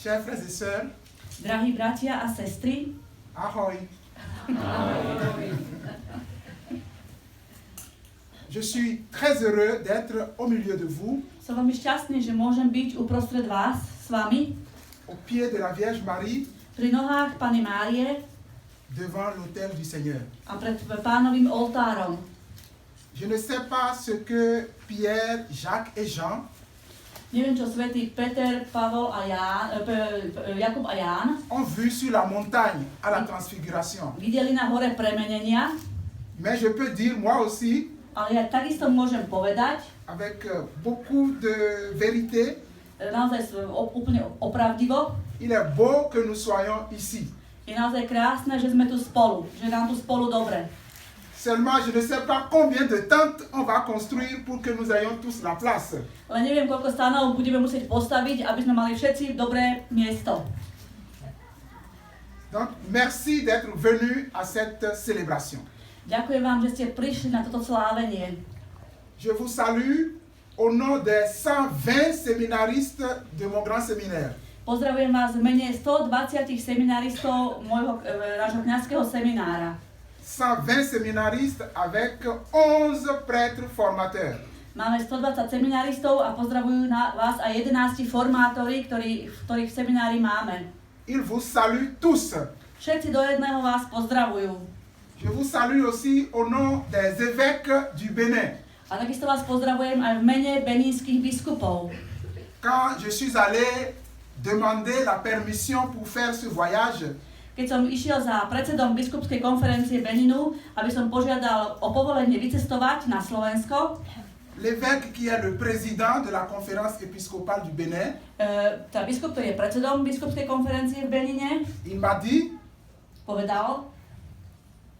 Chers frères et sœurs, Drahí bratia a sestry, ahoy. Je suis très heureux d'être au milieu de vous, som veľmi šťastný, že môžem byť uprostred vás s vami au pied de la Vierge Marie, pri nohách Panny Márie devant l'autel du Seigneur. a pred Pánovým oltárom. Je ne sais pas ce que Pierre, Jacques et Jean Neviem, čo svätí Peter, Pavol a Jakub a Ján ont vu sur la montagne à la transfiguration. videli na hore premenenia, Mais je peux dire moi aussi, ale ja takisto môžem povedať, avec beaucoup de vérité, naozaj úplne opravdivo, il est beau que nous soyons ici. je naozaj krásne, že sme tu spolu, že nám tu spolu dobre. Seulement, je ne sais pas combien de tentes on va construire pour que nous ayons tous la place. Ale neviem, koľko stanov budeme musieť postaviť, aby sme mali všetci dobré miesto. Donc, merci d'être venus à cette célébration. Ďakujem vám, že ste prišli na toto slávenie. Je vous salue au nom des 120 séminaristes de mon grand séminaire. Pozdravujem vás v mene 120 seminaristov nášho kňazského seminára. 120 séminaristes avec 11 prêtres formateurs. Máme 120 seminaristov a pozdravujú vás aj 11 formátori, ktorých v seminári máme. Ils vous saluent tous. Všetci do jedného vás pozdravujú. Je vous salue aussi au nom des évêques du Bénin. A takisto vás pozdravujem aj v mene benínskych biskupov. Quand je suis allé demander la permission pour faire ce voyage, Keď som išiel za predsedom biskupskej konferencie Beninu, aby som požiadal o povolenie vycestovať na Slovensko, l'évêque qui est le président de la conférence épiscopale du Bénin, tá biskup, ktorý je predsedom biskupskej konferencie v Benine, il m'a dit, povedal,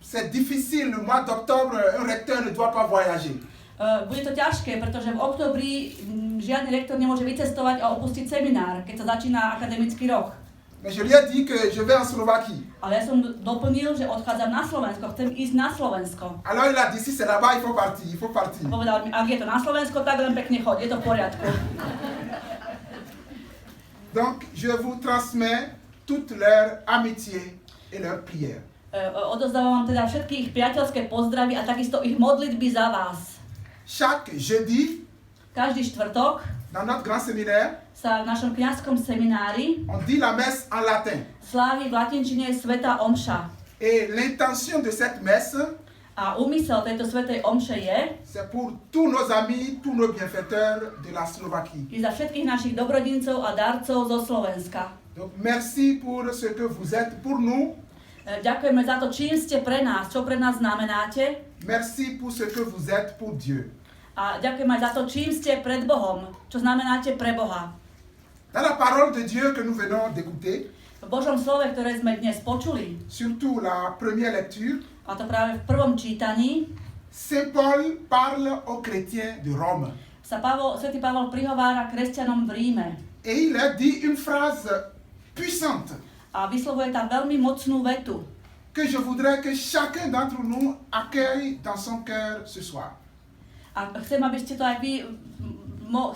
c'est difficile, le mois d'octobre, un recteur ne doit pas voyager. Bude to ťažké, pretože v októbri žiadny rektor nemôže vycestovať a opustiť seminár, keď sa začína akademický rok. Mais je lui ai dit que je vais en Slovaquie. Ale ja som doplnil, že odchádzam na Slovensko, chcem ísť na Slovensko. Alors il a dit, si c'est là-bas, il faut partir, il faut partir. Povedal mi, ak je to na Slovensko, tak len pekne choď, je to v poriadku. Donc je vous transmets toute leur amitié et leur prière. Odozdávam vám teda všetky ich priateľské pozdravy a takisto ich modlitby za vás. Chaque jeudi, Každý štvrtok dans notre grand séminaire, sa v našom kňazskom seminári on dit la messe en latin. slávi v latinčine Sveta Omša. Et l'intention de cette messe, A úmysel tejto svätej omše je, c'est pour tous nos amis, tous nos bienfaiteurs de la Slovaquie. za všetkých našich dobrodincov a darcov zo Slovenska. Donc merci pour ce que vous êtes pour nous. Ďakujeme za to, čím ste pre nás, čo pre nás znamenáte. Merci pour ce que vous êtes pour Dieu. A ďakujem aj za to, čím ste pred Bohom, čo znamenáte pre Boha. Dans la parole de Dieu que nous venons d'écouter, V Božom slove, ktoré sme dnes počuli, surtout la première lecture, a to práve v prvom čítaní, Saint Paul parle aux chrétiens de Rome. sa svätý Pavol prihovára kresťanom v Ríme. Et il a dit une phrase puissante A vyslovuje tam veľmi mocnú vetu, que je voudrais que chacun d'entre nous accueille dans son cœur ce soir. a chcem, aby ste to aj vy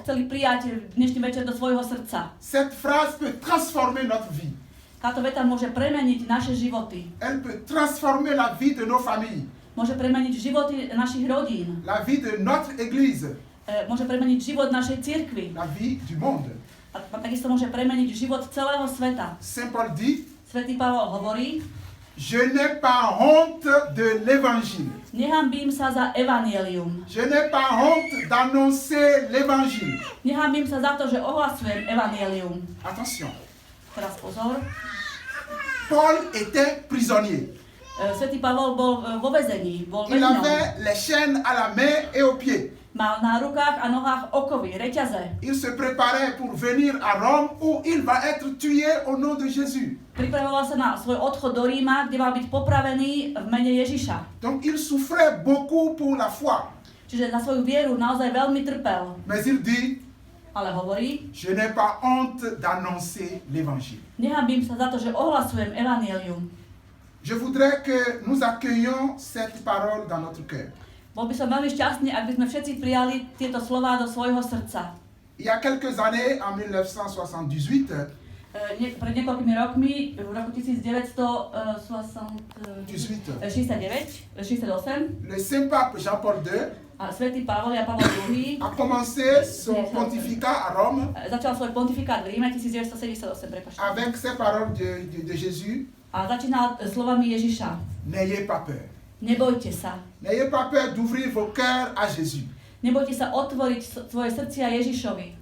chceli prijať dnešný večer do svojho srdca. Cette phrase peut transformer notre vie. Táto veta môže premeniť naše životy. Elle peut transformer la vie de nos familles, Môže premeniť životy našich rodín. la vie de notre église, Môže premeniť život našej cirkvi. la vie du monde. A takisto môže premeniť život celého sveta. Saint Paul dit, Svätý Pavol hovorí, je n'ai pas honte de l'évangile. nehambím sa za evanjelium. Je n'ai pas honte d'annoncer l'évangile. Nehambím sa za to, že ohlasujem evanjelium. Attention, Teraz pozor. Paul était prisonnier. Svätý Pavol bol vo väzení, bol Il väzňom. avait les chaînes à la main et aux pieds. Mal na rukách a nohách okovy, reťaze. Il se préparait pour venir à Rome où il va être tué au nom de Jésus. Pripravoval sa na svoj odchod do Ríma, kde mal byť popravený v mene Ježiša. Donc il souffrait beaucoup pour la foi. Čiže za svoju vieru naozaj veľmi trpel. Mais il dit, Ale hovorí, je n'ai pas honte d'annoncer l'évangile. nehambím sa za to, že ohlasujem evanjelium. Je voudrais que nous accueillions cette parole dans notre cœur. Bol by som veľmi šťastný, ak by sme všetci prijali tieto slová do svojho srdca. Il y a quelques années, en 1978, Pred niekoľkými rokmi, v roku 1968, le Saint-Pape Jean-Paul II a svätý Pavol a Pavol II a commencé son pontificat à Rome začal svoj pontifikát v Ríme 1978, prepáčte. avec ces paroles de Jésus. A začínal slovami Ježiša. N'ayez pas peur. Nebojte sa. N'ayez pas peur d'ouvrir vos cœurs à Jésus. Nebojte sa otvoriť svoje srdcia Ježišovi.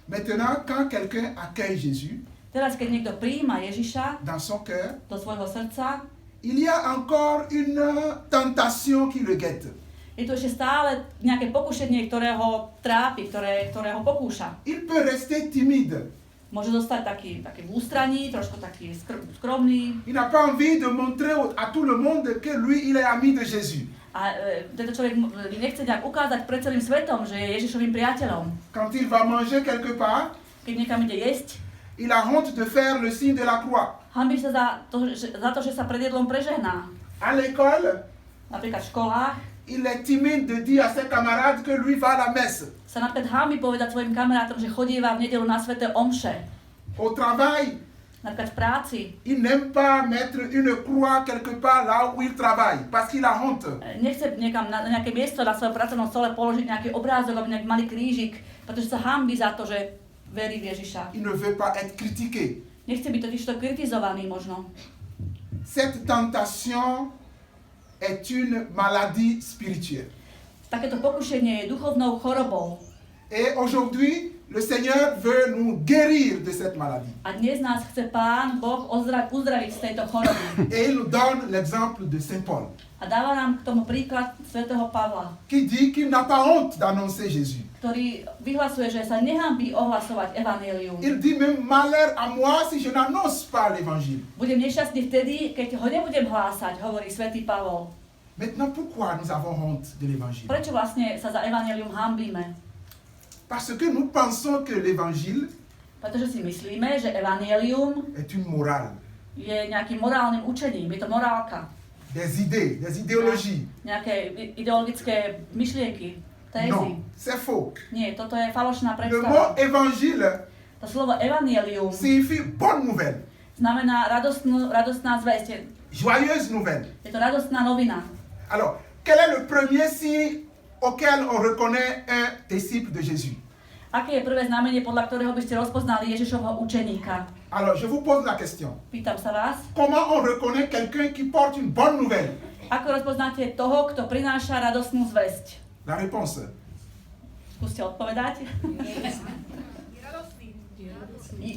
Maintenant, quand quelqu'un accueille Jésus Teraz, keď niekto prijíma Ježiša dans son cœur, do svojho srdca, il y a encore une tentation qui le guette. je tu ešte stále nejaké pokušenie, ktoré ho trápi, ktoré ho pokúša. Il peut rester timide. Môže zostať taký v ústraní, trošku taký skromný. Il n'a pas envie de montrer à tout le monde que lui, il est ami de Jésus. A tento človek nechce nejak ukázať pred celým svetom, že je Ježišovým priateľom. Quand il va manger quelque part, Keď niekam ide jesť, il a honte de faire le signe de la croix. hanbí sa za to, že sa pred jedlom prežehná. À l'école, Napríklad v školách il est timide de dire à ses camarades que lui va à la messe. sa napríklad hanbí povedať svojim kamarátom, že chodíva v nedeľu na sväté omše. Au travail, Napríklad v práci. il n'aime pas mettre une croix quelque part là où il travaille, parce qu'il a honte. Nechce niekam na nejaké miesto na svojom pracovnom stole položiť nejaký obrázok alebo nejaký malý krížik, pretože sa hanbí za to, že verí v Ježiša. Il ne veut pas être critiqué. Nechce byť totižto kritizovaný možno. Cette tentation est une maladie spirituelle. Takéto pokušenie je duchovnou chorobou. Et aujourd'hui, le Seigneur veut nous guérir de cette maladie. A dnes nás chce Pán Boh uzdraviť z tejto choroby. Et il nous donne l'exemple de Saint Paul, A dáva nám k tomu príklad svätého Pavla, qui dit qu'il n'a pas honte d'annoncer Jésus. ktorý vyhlasuje, že sa nehanbí ohlasovať evanjelium. Il dit même malheur à moi si je n'annonce pas l'évangile. Budem nešťastný vtedy, keď ho nebudem hlásať, hovorí svätý Pavol. Maintenant, pourquoi nous avons honte de l'évangile? Prečo vlastne sa za evanjelium hanbíme? Parce que nous pensons que l'évangile Pretože si myslíme, že evanjelium est une morale, je nejakým morálnym učením, je to morálka, des idées, des idéologies. nejaké ideologické myšlienky, tézy. Non, c'est faux. Nie, toto je falošná Le mot predstava. évangile To slovo evanjelium signifie bonne nouvelle, znamená radostná zvesť. joyeuse nouvelle. Je to radostná novina. Alors, quel est le premier signe auquel on reconnaît un disciple de Jésus? Aké je prvé znamenie, podľa ktorého by ste rozpoznali Ježišovho učeníka? Alors, je vous pose la question. Pýtam sa vás, Comment on reconnaît quelqu'un qui porte une bonne nouvelle? ako rozpoznáte toho, kto prináša radostnú zvesť? La réponse. Skúste odpovedať.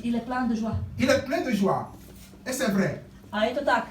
Il est plein de joie. Il est plein de joie. Et c'est vrai. A je to tak.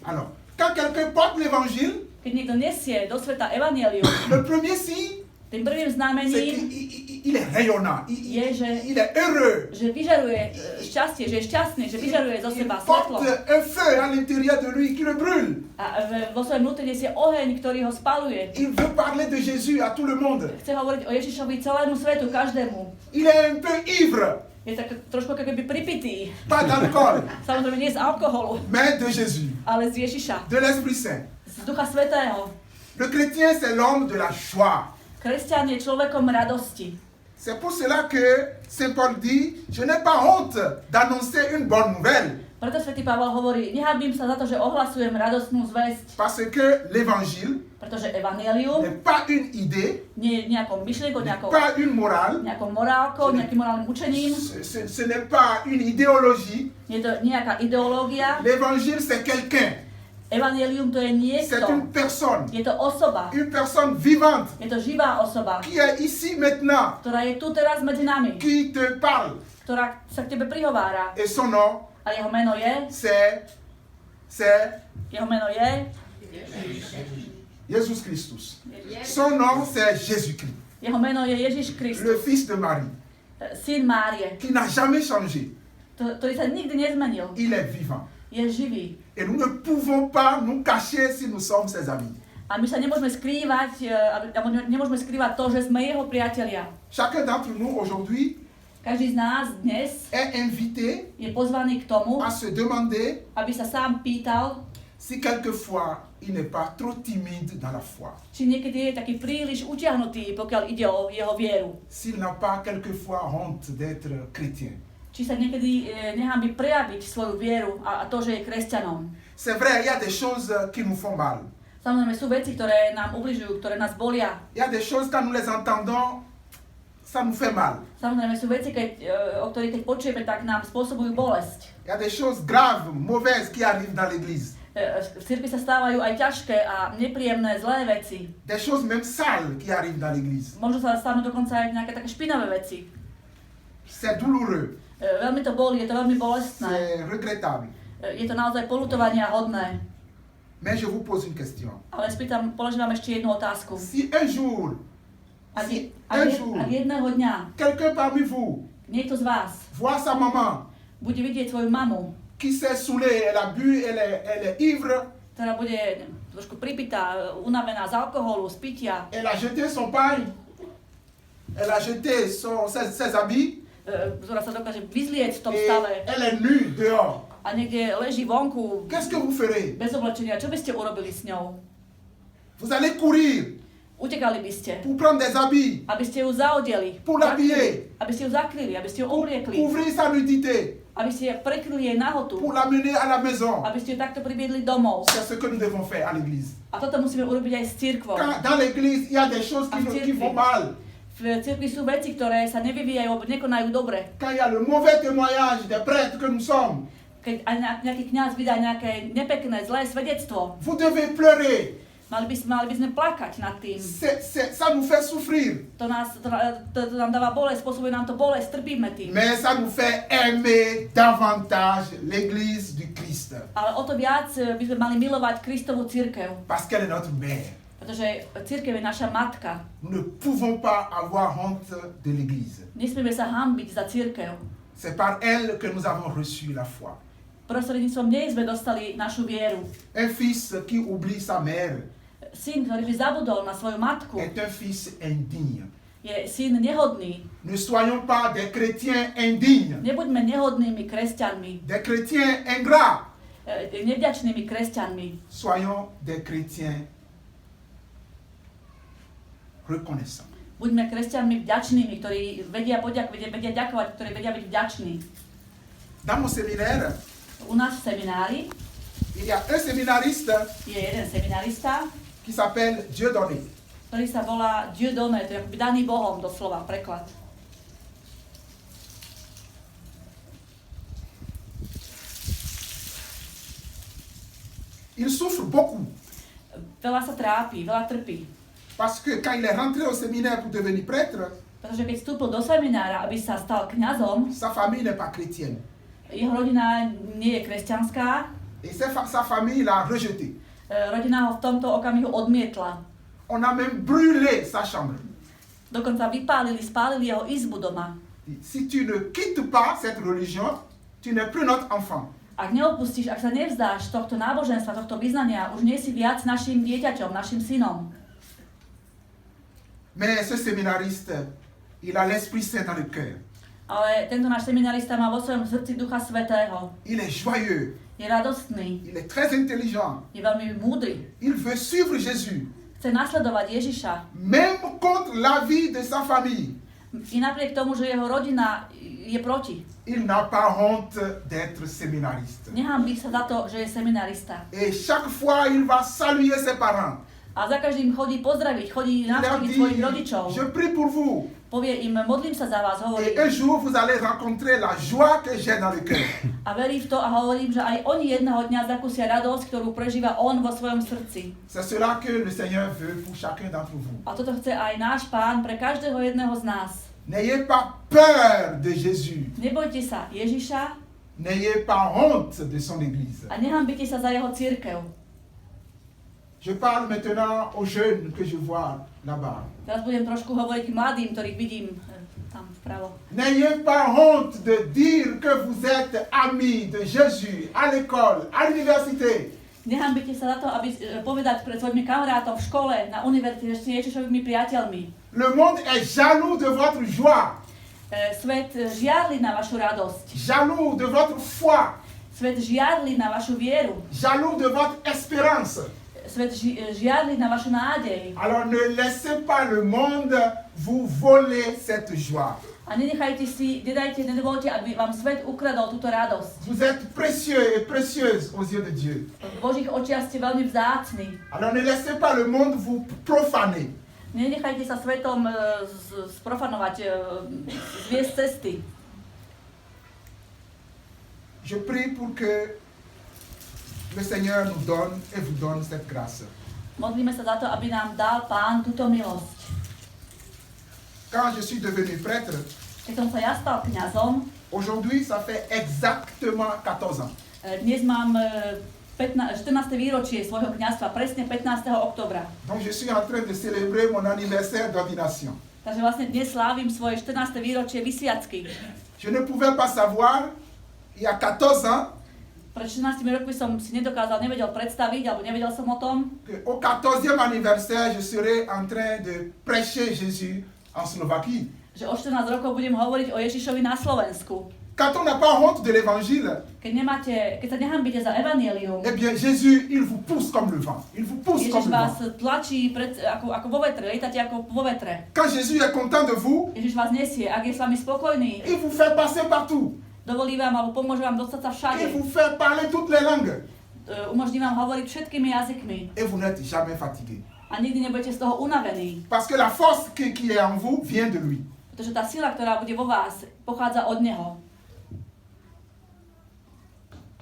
Alors, quand quelqu'un porte l'évangile, Keď niekto nesie do sveta evanjelium, le premier signe, tým prvým c'est znamením qu'il est rayonnant. je, Il est heureux. že vyžaruje šťastie, že je šťastný, že vyžaruje zo Il seba svetlo. porte un feu à l'intérieur de lui qui le brûle. A vo svojom vnútri nesie oheň, ktorý ho spaluje. Il veut parler de Jésus à tout le monde. Chce hovoriť o Ježišovi celému svetu, každému. Il est un peu ivre, Je tak trošku ako keby pripitý. pas d'alcool, Samozrejme nie z alkoholu, mais de Jésus, ale z Ježiša, de l'Esprit Saint. z Ducha Svätého. Le chrétien, c'est l'homme de la joie. Kresťan je človekom radosti. C'est pour cela que Saint Paul dit, je n'ai pas honte d'annoncer une bonne nouvelle. Preto svätý Pavol hovorí, nehanbím sa za to, že ohlasujem radostnú zvesť, Parce que l'évangile pretože evanjelium n'est pas une idée, nie je nejakou myšlienkou, n'est nejakou pas une morale, morálkou, nejakým morálnym učením, ce n'est pas une idéologie. nie je to nejaká ideológia. L'évangile, c'est quelqu'un, Evanjelium to je c'est niekto, une personne je to osoba, vivante je to živá osoba, qui est ici maintenant, ktorá je tu teraz medzi nami, qui te parle. ktorá sa k tebe prihovára. Et son nom, A jeho meno je, c'est jeho meno je Jésus Christus. Son nom, c'est Jésus-Christ, jeho meno je Ježiš le Kristus, fils de Marie, syn Márie, qui n'a jamais changé. ktorý sa nikdy nezmenil, Il est vivant. je živý. Et nous ne pouvons pas nous cacher si nous sommes ses amis. A my sa nemôžeme skrývať, nemôžeme skrývať to, že sme jeho priatelia. Chacun d'entre nous aujourd'hui Každý z nás dnes est invité je pozvaný k tomu, à se demander aby sa sám pýtal, si quelquefois il n'est pas trop timide dans la foi, či niekedy je taký príliš utiahnutý, pokiaľ ide o jeho vieru. s'il n'a pas quelquefois honte d'être chrétien. či sa niekedy nehanbí prejaviť svoju vieru a to, že je kresťanom. C'est vrai, il y a des choses qui nous font mal. Samozrejme sú veci, ktoré nám ubližujú, ktoré nás bolia. Il y a des choses, quand nous les entendons, ça nous fait mal. Samozrejme sú veci, o ktorých keď počujeme, tak nám spôsobujú bolesť. Il y a des choses graves, mauvaises qui arrivent dans l'église. V cirkvi sa stávajú aj ťažké a nepríjemné, zlé veci. Des choses même sales qui arrivent dans l'église. Možno sa stanú dokonca aj nejaké také špinavé veci. C'est douloureux. Veľmi to bolí, je to veľmi bolestné. C'est regrettable. Je to naozaj poľutovania hodné. Mais je vous pose une question. Ale položím vám ešte jednu otázku. Si un jour, Ak jedného dňa quelqu'un parmi vous niekto z vás voit sa maman bude vidieť svoju mamu, qui s'est saoulée, elle a bu, elle est ivre, ktorá bude trošku pripitá, unavená z alkoholu, z pitia, elle a jeté son paille, elle a jeté ses habits, ktorá sa dokáže vyzlieť v tom et stave elle est nue dehors. a niekde leží vonku Qu'est-ce que vous ferez? bez oblečenia, čo by ste urobili s ňou? Vous allez courir Utekali by ste, pour prendre des habits, aby ste ju zaodeli, pour l'habiller, aby ste ju zakryli, aby ste ju obliekli, couvrir sa nudité, aby ste prekryli jej nahotu, pour l'amener à la maison. aby ste ju takto priviedli domov. C'est ce que nous devons faire à l'église. A toto musíme urobiť aj s cirkvou. Dans l'église, il y a des choses qui vont mal. V cirkvi sú veci, ktoré sa nevyvíjajú alebo nekonajú dobre. Quand il y a le mauvais témoignage des prêtres que nous sommes, Keď aj nejaký kňaz vydá nejaké nepekné, zlé svedectvo, vous devez pleurer. mali by sme plakať nad tým. Ça nous fait souffrir. To nám dáva bolesť, spôsobuje nám to bolesť, trpíme tým. Mais ça nous fait aimer davantage l'église du Christ. Ale o to viac by sme mali milovať Kristovú cirkev, Parce qu'elle est notre mère. pretože cirkev je naša matka. Nous ne pouvons pas avoir honte de l'église. Nesmieme sa hanbiť za cirkev. C'est par elle que nous avons reçu la foi. Prostredníctvom nej sme dostali našu vieru. Un fils qui oublie sa mère Syn, ktorý by zabudol na svoju matku, est un fils indigne. je syn nehodný. Ne soyons pas des chrétiens indignes, Nebuďme nehodnými kresťanmi, des chrétiens ingrats. nevďačnými kresťanmi. Soyons des chrétiens reconnaissants. Buďme kresťanmi vďačnými, ktorí vedia ďakovať, ktorí vedia byť vďační. Dans mon séminaire, U nás v seminári il y a un séminariste je jeden seminarista, qui s'appelle Dieudonné. ktorý sa volá Dieudonné, to je akoby daný Bohom doslova preklad. Il souffre beaucoup Veľa sa trápi, veľa trpí. parce que quand il est rentré au séminaire pour devenir prêtre, Pretože keď vstúpil do seminára, aby sa stal kňazom, sa famille n'est pas chrétienne. jeho rodina nie je kresťanská, Et sa famille l'a rejeté. rodina ho v tomto okamihu odmietla. On a même brûlé sa chambre. Dokonca spálili jeho izbu doma. Si tu ne quittes pas cette religion, tu n'es plus notre enfant. Ak neopustíš, ak sa nevzdáš tohto náboženstva, tohto vyznania, už nie si viac našim dieťaťom, našim synom. Mais ce séminariste, il a l'Esprit Saint dans le cœur. Ale tento náš seminarista má vo svojom srdci Ducha Svätého. Il est joyeux, Je radostný, il est très intelligent. je veľmi múdry. Il veut suivre Jésus, Chce nasledovať Ježiša. même contre l'avis de sa famille. I napriek tomu, že jeho rodina je proti. Il n'a pas honte d'être séminariste. Nehanbí sa za to, že je seminarista. Et chaque fois, il va saluer ses parents. A za každým chodí pozdraviť, chodí Il leur navštíviť dit, svojich rodičov. je prie pour vous. Povie im, modlím sa za vás, hovorí. Et un jour, vous allez rencontrer la joie que j'ai dans le cœur. A verí v to a hovorím, že aj oni jedného dňa zakúsia radosť, ktorú prežíva on vo svojom srdci. C'est cela que le Seigneur veut pour chacun d'entre vous. A toto chce aj náš Pán pre každého jedného z nás. N'ayez pas peur de Jésus. Nebojte sa Ježiša N'ayez pas honte de son Église. a nehanbite sa za jeho cirkev. Je parle maintenant aux jeunes que je vois là-bas. Teraz budem trošku hovoriť k mladým, ktorých vidím tam vpravo. N'ayez pas honte de dire que vous êtes amis de Jésus à l'école, à l'université. Nehanbite sa za to, aby povedať pred svojimi kamarátom v škole, na univerzite, že ste Ježišovými priateľmi. Le monde est jaloux de votre joie, Svet žiarli na vašu radosť. jaloux de votre foi, Svet žiarli na vašu vieru. jaloux de votre espérance. Svet žiarli na vašu nádej. Alors ne laissez pas le monde vous voler cette joie. A nedovolte, aby vám svet ukradol túto radosť. Vous êtes précieux et précieuses aux yeux de Dieu. V Božích očiach ste veľmi vzácni. Alors ne laissez pas le monde vous profaner. Nenechajte sa svetom sprofanovať, zviesť cesty. Je prie pour que le Seigneur nous donne et vous donne cette grâce. Modlíme sa za to, aby nám dal Pán túto milosť. Quand je suis devenu prêtre, Keď som sa ja stal kňazom, aujourd'hui ça fait exactement 14 ans. dnes mám 14. výročie svojho kňazstva, presne 15. oktobra. Donc je suis en train de célébrer mon anniversaire d'ordination. Takže vlastne dnes slávim svoje 14. výročie vysviacky. Je ne pouvais pas savoir, il y a 14 ans, Pred 14 rokmi som si nevedel predstaviť, alebo nevedel som o tom, qu'au 14e anniversaire, je serai en train de prêcher Jésus en Slovaquie. že o 14 rokov budem hovoriť o Ježišovi na Slovensku. Quand on n'a pas honte de l'évangile, Keď sa nehanbíte za evanjelium, eh bien Jésus, il vous pousse comme le vent. Il vous pousse Ježiš comme le vás vent. tlačí ako vo vetre, lietate ako vo vetre. Quand Jésus est content de vous, Ježiš vás nesie, ak je s vami spokojný, il vous fait passer partout. dovolí vám alebo pomôže vám dostať sa všade. Il vous fait parler toutes les langues. Umožní vám hovoriť všetkými jazykmi Et vous n'êtes jamais fatigué. a nikdy nebudete z toho unavení. Parce que la force qui est en vous vient de lui. Pretože tá sila, ktorá bude vo vás, pochádza od Neho.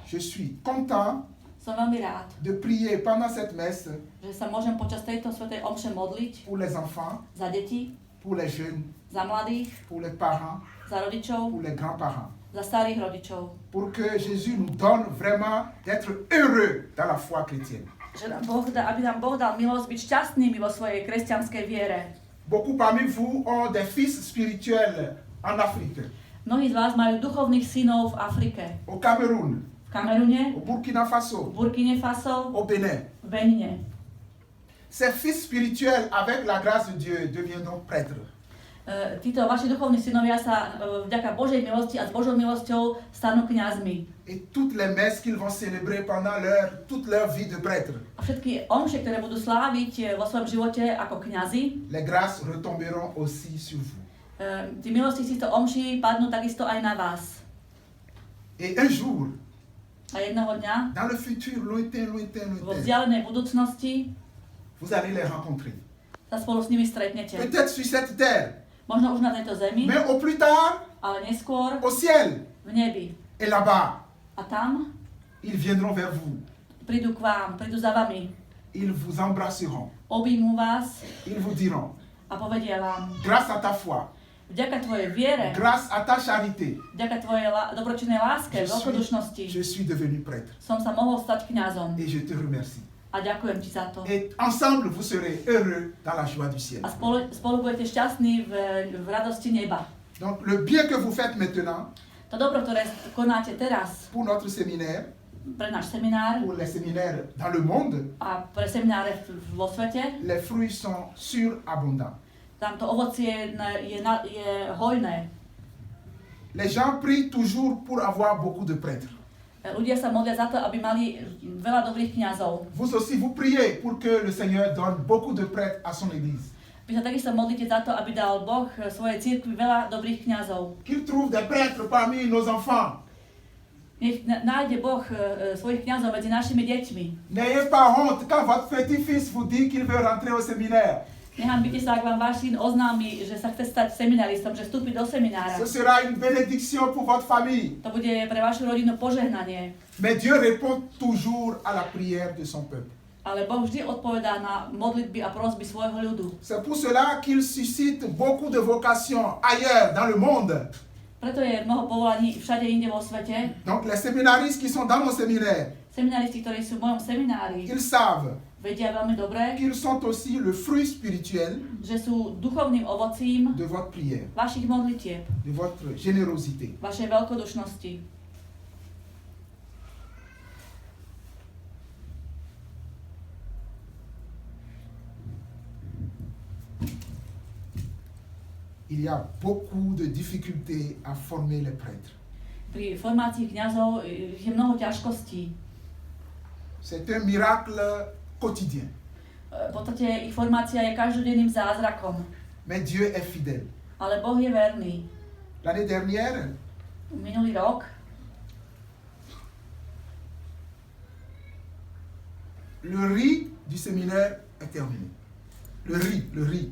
Je suis content Som veľmi rád, de prier pendant cette messe že sa môžem počas tejto svätej omše modliť pour les enfants, za deti, pour les jeunes, za mladých, pour les parents, za rodičov, pour les grands-parents. za starých rodičov. Pour que Jésus nous donne vraiment d'être heureux dans la foi chrétienne. Aby nám Boh dal milosť byť šťastnými vo svojej kresťanskej viere. Beaucoup parmi vous ont des fils spirituels en Afrique, Mnohí z vás majú duchovných synov v Afrike, au Cameroun, v Kamerune, au Burkina v Faso, Burkine Faso, au Bénin. v Benine. Ces fils spirituels, avec la grâce de Dieu, deviendront prêtres. Títo vaši duchovní synovia sa vďaka Božej milosti a s Božou milosťou stanú kňazmi. Et toutes les messes qu'ils vont célébrer pendant toute leur vie de prêtre, A všetky omše, ktoré budú sláviť vo svojom živote ako kňazi, les grâces retomberont aussi sur vous. tí milosti z týchto omší padnú takisto aj na vás. Et un jour, A jedného dňa, dans le futur lointain, lointain, vo lointain, vzdialenej budúcnosti, vous allez les rencontrer. sa spolu s nimi stretnete. Peut-être sur cette terre, Možno už na tejto zemi, mais au plus tard, ale neskôr au ciel. v nebi. Et là-bas, A tam ils viendront vers vous. prídu k vám, prídu za vami, Ils vous embrasseront. objímú vás Ils vous diront, a povedia vám, grâce à ta foi, vďaka tvojej viere, grâce à ta charité, vďaka tvojej dobročinnej láske, veľkodušnosti, je suis devenu prêtre. som sa mohol stať kňazom. Et je te remercie. A ďakujem ti za to. Et ensemble, vous serez heureux dans la joie du ciel. A spolu budete šťastní v radosti neba. Donc, le bien que vous faites maintenant To dobro, ktoré konáte teraz pour notre séminaire, pre náš seminár pour les séminaires dans le monde, a pre semináre vo svete, les fruits sont surabondants. tam to ovocie je hojné. Les gens prient toujours pour avoir beaucoup de prêtres. Ľudia sa modlia za to, aby mali veľa dobrých kňazov. Vous aussi, vous priez pour que le Seigneur donne beaucoup de prêtres à son Église. Vy sa takisto modlíte za to, aby dal Boh svojej cirkvi veľa dobrých kňazov. Qu'il trouve des prêtres parmi nos enfants. Nech nájde Boh svojich kňazov medzi našimi deťmi. N'ayez pas honte quand votre petit-fils vous dit qu'il veut rentrer au séminaire. Nehanbite sa, ak vám váš syn oznámi, že sa chce stať seminaristom, že vstúpi do seminára. Ce sera une bénédiction pour votre famille. To bude pre vašu rodinu požehnanie. Mais Dieu répond toujours à la prière de son peuple. Ale Boh vždy odpovedá na modlitby a prosby svojho ľudu. C'est pour cela qu'il suscite beaucoup de vocations ailleurs dans le monde. Preto je mnoho povolaní všade inde vo svete. Donc les séminaristes qui sont dans mon séminaire, Seminaristi, ktorí sú v mojom seminári, ils savent vedia veľmi dobre, qu'ils sont aussi le fruit spirituel že sú duchovným ovocím de votre prière, vašich modlitieb, de votre générosité. vašej veľkodušnosti. Il y a beaucoup de difficultés à former les prêtres. Pri formácii kňazov je mnoho ťažkostí. C'est un miracle quotidien. V podstate ich formácia je každodenným zázrakom. Mais Dieu est fidèle. Ale Boh je verný. L'année dernière, Minulý rok le riz du séminaire est terminé. Le riz.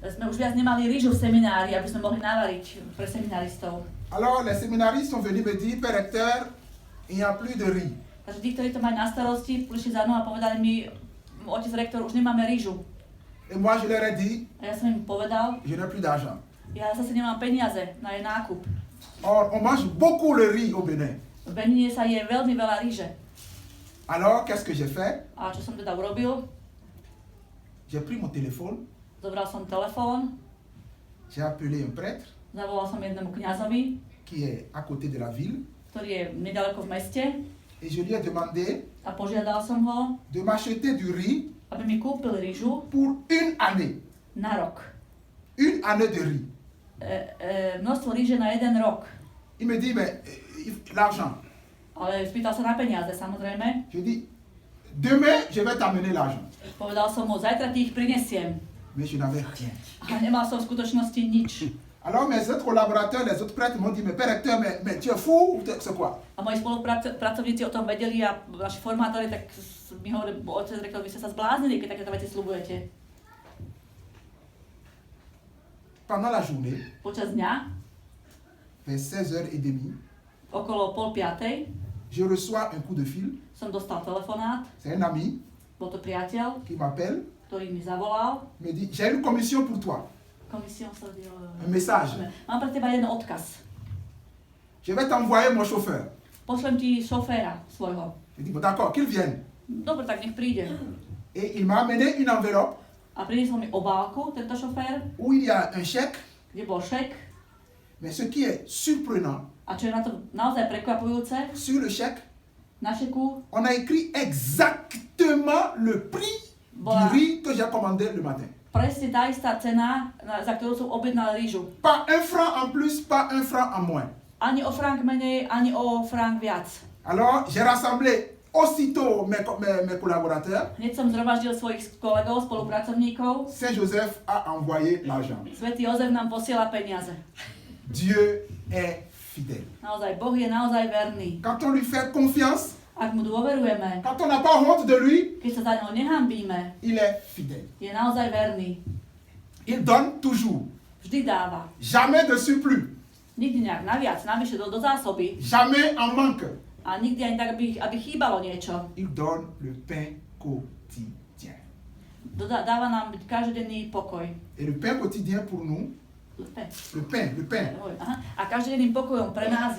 sme už viac nemali rýžu v seminári, aby sme mohli navariť pre seminaristov. Alors les séminaristes sont venus me dire, Père recteur, il n'y a plus de riz. Takže tí, ktorí to majú na starosti, prišli za mnou a povedali mi, otec rektor, už nemáme rýžu. Et moi je leur ai dit, A ja som im povedal, je n'ai plus d'argent. ja zase nemám peniaze na jej nákup. Or, on mange beaucoup le riz au Bénin. V Benine sa je veľmi veľa rýže. Alors, qu'est-ce que j'ai fait? A čo som teda urobil? J'ai pris mon téléphone, Zobral som telefón, j'ai appelé un prêtre zavolal som jednému kňazovi, qui est à côté de la ville, ktorý je nedaleko v meste, et je lui ai demandé a požiadal som ho, de m'acheter du riz aby mi kúpil rýžu pour une année. na rok. Une année de riz. Množstvo rýže na jeden rok. Il me dit, mais l'argent. Ale spýtal sa na peniaze, samozrejme. Je dis, demain, je vais t'amener l'argent. Povedal som mu, zajtra ti ich prinesiem. Mais je n'avais rien. A nemal som v skutočnosti nič. Alors mes autres collaborateurs, les autres prêtres m'ont dit, mais Père recteur, mais tu es fou ou c'est quoi? A moji spolupracovníci o tom vedeli a naši formátori tak mi hovorili, otec rektor, vy ste sa zbláznili, keď takéto veci sľubujete. Pendant la journée, Počas dňa, vers 16h30, okolo 4:30, je reçois un coup de fil. som dostal telefonát. C'est un ami Bol to priateľ, qui m'appelle, ktorý mi zavolal. me dit, j'ai une commission pour toi. Komisiou sa Un message. Mám pre teba jeden odkaz. Je vais t'envoyer mon chauffeur. Pošlem ti šoféra svojho. Je dis, bon d'accord, qu'il vienne. Dobre, tak nech príde. Et il m'a amené une enveloppe A priniesol mi obálku, tento šofér, où il y a un chèque. kde bol šek. Mais ce qui est surprenant, A čo je na to naozaj prekvapujúce, sur le chèque, na šeku on a écrit exactement le prix Voilà. du riz que j'ai commandé le matin. presne tá istá cena, za ktorú som objednal rýžu. Pas un franc en plus, pas un franc en moins. Ani o frank menej, ani o frank viac. Alors, j'ai rassemblé aussitôt mes collaborateurs. Hneď som zhromaždil svojich kolegov, spolupracovníkov. Saint-Joseph a envoyé l'argent. Svätý Jozef nám posiela peniaze. Dieu est fidèle. Naozaj, Boh je naozaj verný. Quand on lui fait confiance, Ak mu dôverujeme, quand on n'a pas honte de lui, keď sa za ňou nehambíme, il est fidèle. je naozaj verný. Il donne toujours. Vždy dáva. Jamais de surplus. Nikdy nejak naviac, navyše do zásoby. Jamais en manque. A nikdy ani tak, aby chýbalo niečo. Il donne le pain quotidien. Dáva nám každodenný pokoj. Et le pain quotidien pour nous, le pain, Aha. A každodenným pokojom pre nás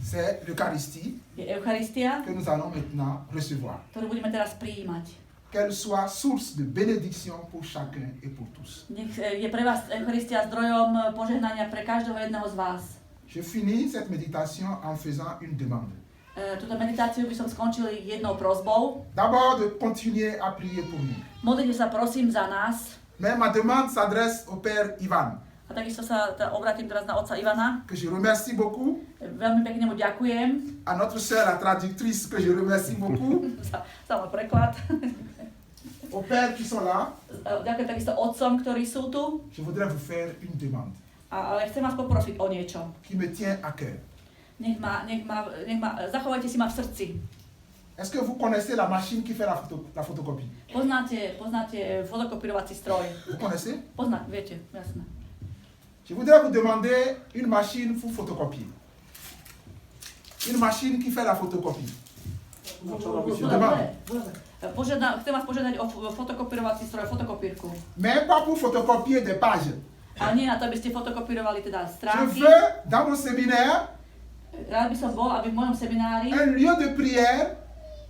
c'est l'Eucharistie je Eucharistia, que nous allons maintenant recevoir. ktorú budeme teraz prijímať. Qu'elle soit source de bénédiction pour chacun et pour tous. Nech je pre vás Eucharistia zdrojom požehnania pre každého jedného z vás. Je finis cette méditation en faisant une demande. Túto meditáciu by som skončil jednou prosbou. D'abord de continuer à prier pour nous. Modlite sa prosím za nás. Mais ma demande s'adresse au Père Ivan, A takisto sa obratím teraz na otca Ivana. que je remercie beaucoup, Veľmi pekne mu ďakujem à notre sœur la traductrice, que je remercie beaucoup, za môj preklad. aux pères qui sont là. Ďakujem takisto otcom, ktorí sú tu. Je voudrais vous faire une demande Ale chcem vás poprosiť o niečo. qui me tient à cœur. Zachovajte si ma v srdci. Est-ce que vous connaissez la machine qui fait la photocopie? Poznáte fotokopírovací stroj? Vous connaissez? Viete, jasné. Je voudrais vous demander une machine pour photocopier. Une machine qui fait la photocopie. Je demande. Chcem vás požiadať o fotokopírovací stroj, fotokopírku. Mais pas pour photocopier des pages. Ale nie na to, aby ste fotokopírovali teda Je stránky. veux, dans mon séminaire, Rád by som bol, aby v mojom seminári un lieu de prière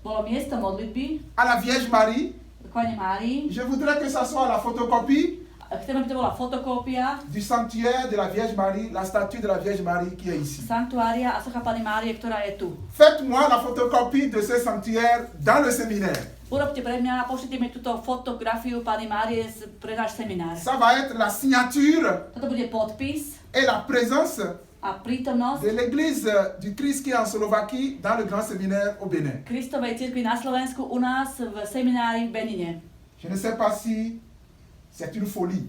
bolo miesto modlitby à la Vierge Marie. k Pane Márii. Je voudrais que ça soit la photocopie Chcem, aby to bola fotokópia du sanctuaire de la Vierge Marie, la statue de la Vierge Marie qui est ici. sanktuária a socha Panny Márie, ktorá je tu. Faites-moi la photocopie de ce sanctuaire dans le séminaire. Urobte pre mňa a pošlite mi túto fotografiu Panny Márie pre náš seminár. Ça va être la signature Toto bude podpis et la présence a prítomnosť de l'église du Christ qui est en Slovaquie dans le grand séminaire au Bénin. Kristovej cirkvi na Slovensku u nás v seminári v Benine. Je ne sais pas si c'est une folie.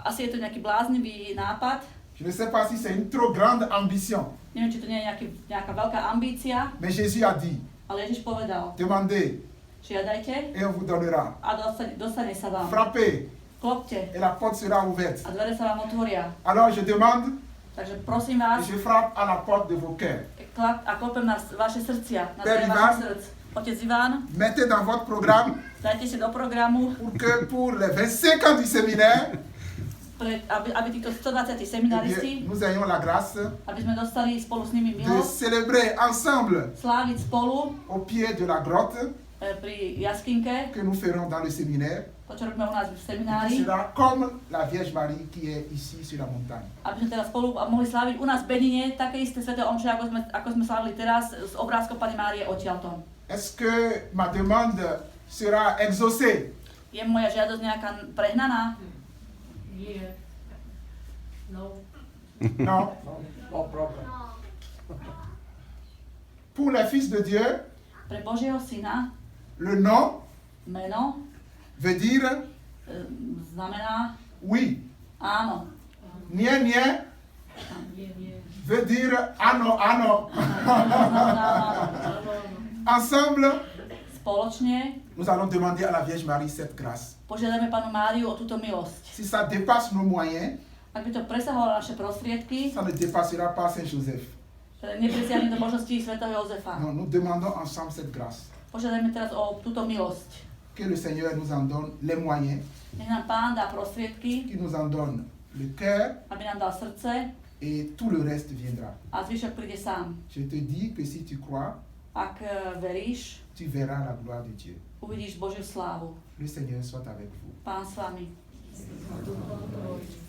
Asi je to nejaký bláznivý nápad. Je ne sais pas si c'est une trop grande ambition, Neviem, či to nie je nejaká veľká ambícia, mais Jésus a dit, ale Ježiš povedal, demandez žiadajte et on vous donnera. a dostane sa vám. Frappez Klopte et la porte sera ouverte. a dvere sa vám otvoria. Alors je demande Takže prosím et vás, je frappe à la porte de vos cœurs. a klopem na vaše srdcia, na Père dvere Ivan. vašich srdc. Otec Ivan, Mettez dans votre programme dajte si do programu, pour que pour les 25 ans du séminaire, aby títo 120 eh seminaristi, bien, nous ayons la grâce aby sme dostali spolu s nimi de milosť, célébrer ensemble sláviť spolu au pied de la grotte pri jaskinke, que nous ferons dans le séminaire. to čo robíme u nás v Ce seminári, sera comme la Vierge Marie qui est ici sur la montagne. aby sme teraz spolu mohli sláviť u nás v Benine také isté sväté omše, ako sme slávili teraz s obrázkom Panny Márie odtiaľto. Est-ce que ma demande sera exaucée? Je moja žiadosť nejaká prehnaná? Yeah. No. Non. No problem. Pour les fils de Dieu, Pre Božieho syna le nom meno veut dire znamená oui. áno. Nien, nien Yeah, yeah. veut dire ano, ano. Znamená áno. Ensemble, Spoločne nous allons demander à la Vierge Marie cette grâce. požiadame Pannu Máriu o túto milosť. Si ça dépasse nos moyens, Ak by to presahovalo naše prostriedky, ça ne dépassera pas Saint Joseph. nepresiahne do možností svätého Jozefa. Non, nous demandons ensemble cette grâce. Požiadame teraz o túto milosť. Que le Seigneur nous en donne les moyens, Nech nám Pán dá prostriedky, qu'il nous en donne le cœur aby nám dal srdce et tout le reste viendra. a zvyšok príde sám. Je te dis que si tu crois, Ak veríš, tu verras la gloire de Dieu. uvidíš Božiu slávu. Le Seigneur soit avec vous. Pán s vami. Duchom tvojim.